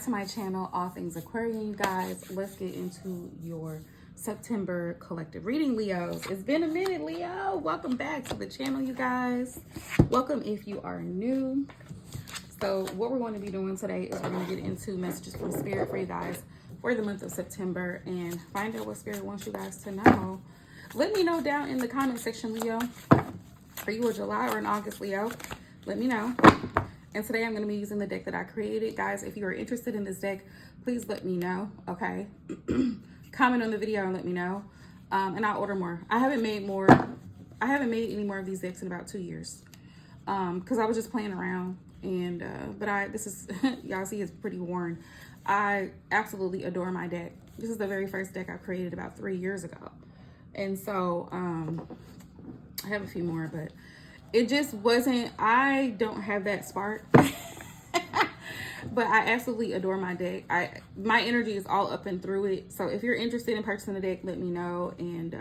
to my channel, All Things Aquarian, you guys. Let's get into your September collective reading, Leos. It's been a minute, Leo. Welcome back to the channel, you guys. Welcome if you are new. So what we're going to be doing today is we're going to get into messages from Spirit for you guys for the month of September and find out what Spirit wants you guys to know. Let me know down in the comment section, Leo. Are you a July or an August Leo? Let me know. And today I'm going to be using the deck that I created. Guys, if you are interested in this deck, please let me know, okay? Comment on the video and let me know. And I'll order more. I haven't made any more of these decks in about 2 years. Because I was just playing around. And this is, y'all see it's pretty worn. I absolutely adore my deck. This is the very first deck I created about 3 years ago. And so, I have a few more, but it just wasn't, I don't have that spark. But I absolutely adore my deck. My energy is all up and through it. So if you're interested in purchasing the deck, let me know, and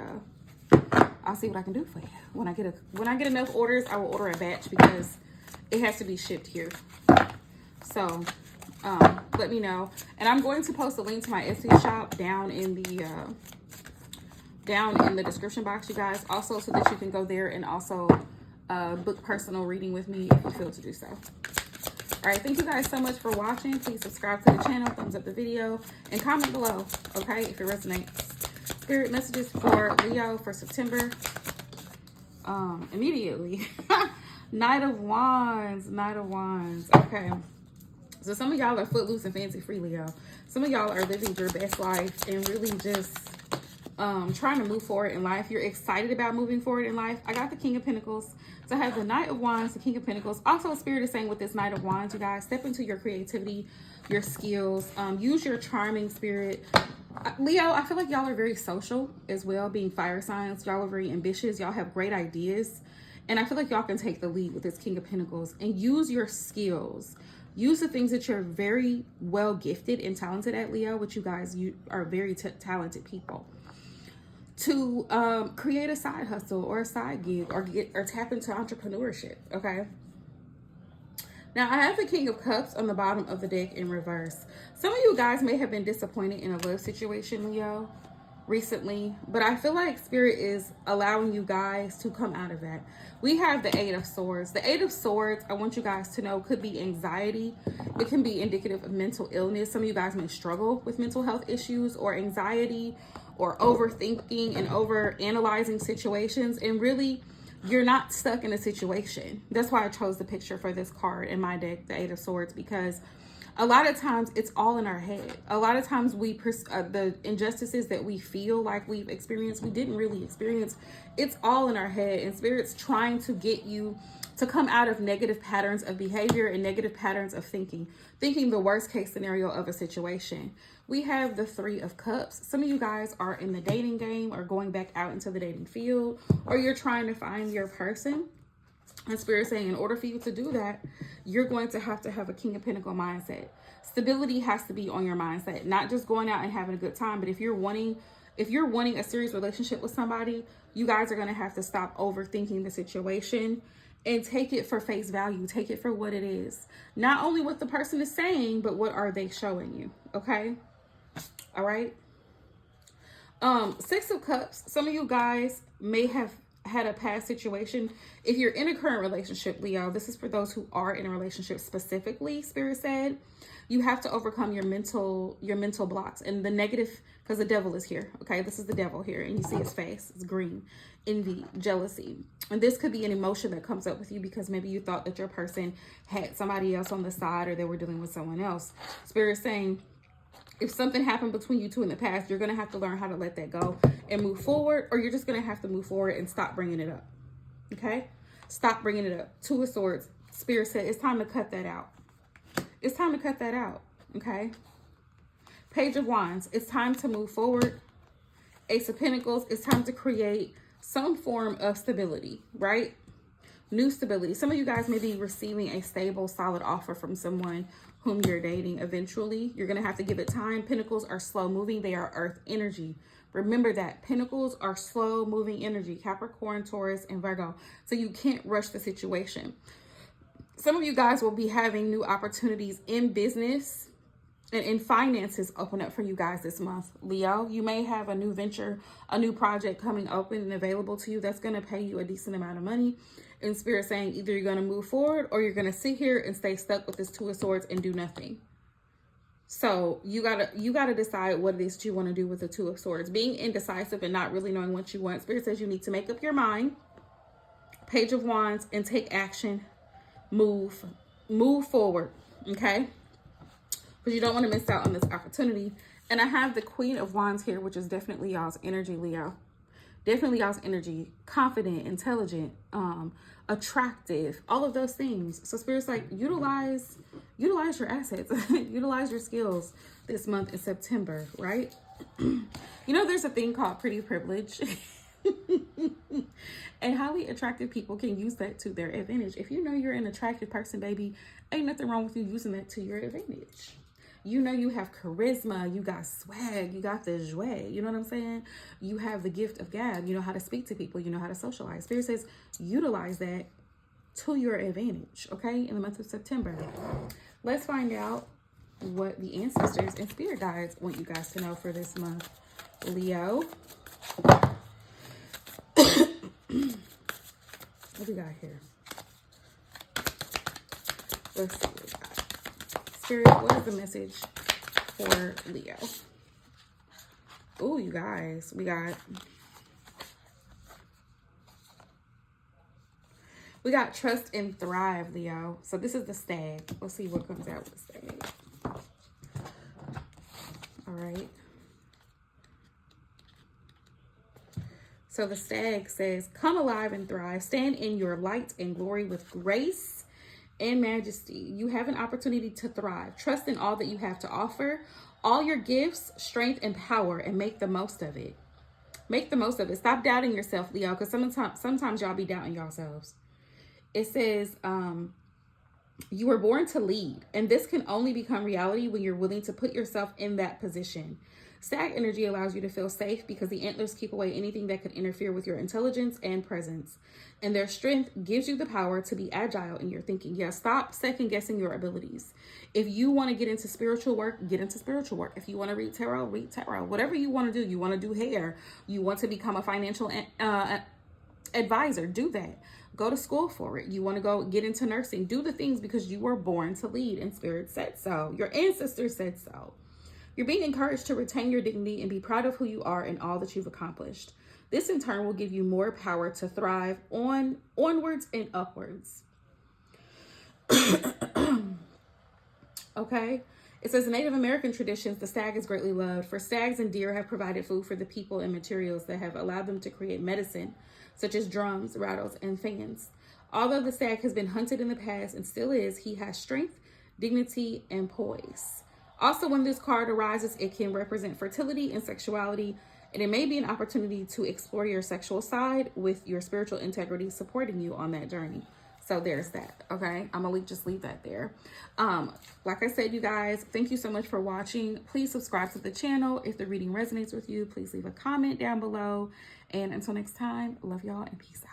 I'll see what I can do for you. When I get enough orders, I will order a batch because it has to be shipped here. So let me know. And I'm going to post a link to my Etsy shop down in the description box, you guys, also so that you can go there and also book personal reading with me if you feel to do so. All right, thank you guys so much for watching. Please subscribe to the channel, thumbs up the video, and comment below, okay, if it resonates. Spirit messages for Leo for September. Immediately. Knight of Wands. Okay. So some of y'all are footloose and fancy free, Leo. Some of y'all are living your best life and really just trying to move forward in life. You're excited about moving forward in life. I got the King of Pentacles. So I have the Knight of Wands, the King of Pentacles. Also, Spirit is saying with this Knight of Wands, you guys, step into your creativity, your skills. Use your charming spirit. Leo, I feel like y'all are very social as well, being fire signs. Y'all are very ambitious. Y'all have great ideas. And I feel like y'all can take the lead with this King of Pentacles and use your skills. Use the things that you're very well gifted and talented at, Leo, which you are very talented people, to create a side hustle or a side gig or tap into entrepreneurship, okay? Now, I have the King of Cups on the bottom of the deck in reverse. Some of you guys may have been disappointed in a love situation, Leo, recently, but I feel like Spirit is allowing you guys to come out of that. We have the Eight of Swords. The Eight of Swords, I want you guys to know, could be anxiety. It can be indicative of mental illness. Some of you guys may struggle with mental health issues or anxiety or overthinking and over analyzing situations, and really you're not stuck in a situation. That's why I chose the picture for this card in my deck, the Eight of Swords, because a lot of times it's all in our head. A lot of times the injustices that we feel like we've experienced, we didn't really experience. It's all in our head, and Spirit's trying to get you to come out of negative patterns of behavior and negative patterns of thinking the worst case scenario of a situation. We have the Three of Cups. Some of you guys are in the dating game or going back out into the dating field, or you're trying to find your person. And Spirit saying in order for you to do that, you're going to have a King of Pentacles mindset. Stability has to be on your mindset, not just going out and having a good time. But if you're wanting a serious relationship with somebody, you guys are going to have to stop overthinking the situation and take it for face value. Take it for what it is. Not only what the person is saying, but what are they showing you, okay? All right. Six of Cups. Some of you guys may have had a past situation. If you're in a current relationship, Leo, this is for those who are in a relationship specifically. Spirit said you have to overcome your mental blocks and the negative, because the devil is here. Okay, this is the devil here, and you see his face. It's green. Envy, jealousy, and this could be an emotion that comes up with you because maybe you thought that your person had somebody else on the side, or they were dealing with someone else. Spirit saying, if something happened between you two in the past, you're going to have to learn how to let that go and move forward, or you're just going to have to move forward and stop bringing it up. Okay? Stop bringing it up. Two of Swords. Spirit said it's time to cut that out. It's time to cut that out. Okay? Page of Wands. It's time to move forward. Ace of Pentacles. It's time to create some form of stability, right? New stability. Some of you guys may be receiving a stable, solid offer from someone whom you're dating eventually. You're going to have to give it time. Pentacles are slow moving. They are earth energy. Remember that. Pentacles are slow moving energy. Capricorn, Taurus, and Virgo. So you can't rush the situation. Some of you guys will be having new opportunities in business and finances open up for you guys this month, Leo. You may have a new venture, a new project coming open and available to you that's going to pay you a decent amount of money. And Spirit saying either you're going to move forward or you're going to sit here and stay stuck with this Two of Swords and do nothing. So you gotta decide what it is that you want to do with the Two of Swords. Being indecisive and not really knowing what you want, Spirit says you need to make up your mind. Page of Wands, and take action. Move forward, okay? Because you don't want to miss out on this opportunity. And I have the Queen of Wands here, which is definitely y'all's energy, Leo. Definitely y'all's energy. Confident, intelligent, attractive, all of those things. So Spirit's like, utilize your assets. Utilize your skills this month in September, right? You know, there's a thing called pretty privilege. And highly attractive people can use that to their advantage. If you know you're an attractive person, baby, ain't nothing wrong with you using that to your advantage. You know you have charisma, you got swag, you got the joie, you know what I'm saying? You have the gift of gab, you know how to speak to people, you know how to socialize. Spirit says utilize that to your advantage, okay, in the month of September. Let's find out what the ancestors and spirit guides want you guys to know for this month. Leo. What do we got here? Let's see what we got. Spirit, what is the message for Leo? Oh, you guys, we got trust and thrive, Leo. So this is the stag. Let's see what comes out with the stag. All right. So the stag says, come alive and thrive. Stand in your light and glory with grace and majesty. You have an opportunity to thrive. Trust in all that you have to offer, all your gifts, strength, and power, and make the most of it. Make the most of it. Stop doubting yourself, Leo, because sometimes y'all be doubting yourselves. It says, you were born to lead, and this can only become reality when you're willing to put yourself in that position. Stag energy allows you to feel safe because the antlers keep away anything that could interfere with your intelligence and presence. And their strength gives you the power to be agile in your thinking. Yeah, stop second guessing your abilities. If you want to get into spiritual work, get into spiritual work. If you want to read tarot, read tarot. Whatever you want to do. You want to do hair. You want to become a financial advisor. Do that. Go to school for it. You want to go get into nursing. Do the things because you were born to lead and Spirit said so. Your ancestors said so. You're being encouraged to retain your dignity and be proud of who you are and all that you've accomplished. This in turn will give you more power to thrive onwards and upwards. Okay. It says, in Native American traditions, the stag is greatly loved, for stags and deer have provided food for the people and materials that have allowed them to create medicine, such as drums, rattles, and fans. Although the stag has been hunted in the past and still is, he has strength, dignity, and poise. Also, when this card arises, it can represent fertility and sexuality, and it may be an opportunity to explore your sexual side with your spiritual integrity supporting you on that journey. So there's that, okay? I'm going to just leave that there. Like I said, you guys, thank you so much for watching. Please subscribe to the channel. If the reading resonates with you, please leave a comment down below. And until next time, love y'all and peace out.